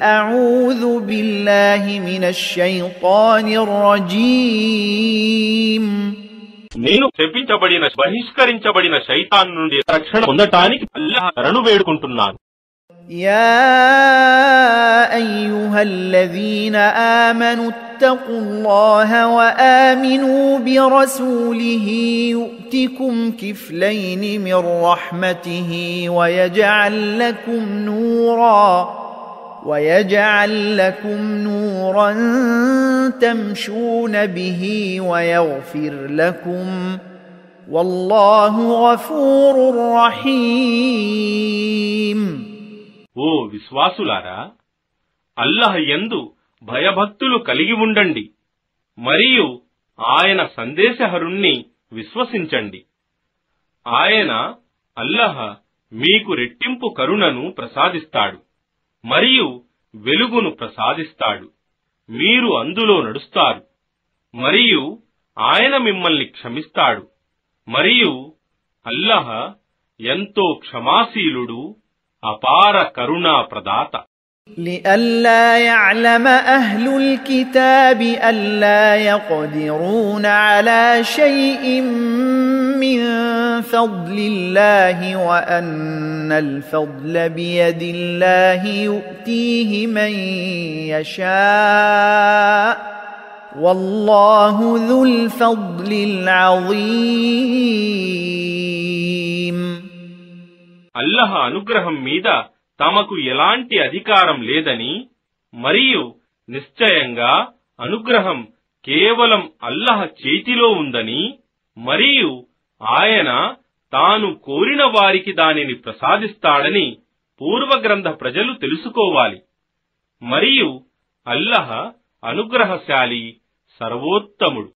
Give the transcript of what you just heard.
أعوذ بالله من الشيطان الرجيم నేను శపించబడిన బహిష్కరించబడిన శైతాన్ నుండి రక్షణ పొందటానికి అల్లాహ్ శరణు వేడుకుంటున్నాను. يا أيها الذين آمنوا اتقوا الله وآمنوا برسوله يؤتكم كفلين من رحمته ويجعل لكم نورا تمشون به ويغفر لكم والله غفور رحيم. ఓ విశ్వాసులారా, అల్లాహ్ యందు భయభక్తులు కలిగి ఉండండి మరియు ఆయన సందేశహరుణ్ణి విశ్వసించండి. ఆయన అల్లాహ్ మీకు రెట్టింపు కరుణను ప్రసాదిస్తాడు మరియు వెలుగును ప్రసాదిస్తాడు. మీరు అందులో నడుస్తారు మరియు ఆయన మిమ్మల్ని క్షమిస్తాడు మరియు అల్లాహ్ ఎంతో క్షమాశీలుడు, అపార కరుణా ప్రదాత. لئلا يعلم أهل الكتاب ألا يقدرون على شيء من فضل الله وأن الفضل بيد الله يؤتيه من يشاء والله ذو الفضل العظيم. అల్లాహ్ అనుగ్రహం మీద తమకు ఎలాంటి అధికారం లేదని మరియు నిశ్చయంగా అనుగ్రహం కేవలం అల్లాహ్ చేతిలో ఉందని మరియు ఆయన తాను కోరిన వారికి దానిని ప్రసాదిస్తాడని పూర్వగ్రంథ ప్రజలు తెలుసుకోవాలి. మరియు అల్లాహ్ అనుగ్రహశాలి, సర్వోత్తముడు.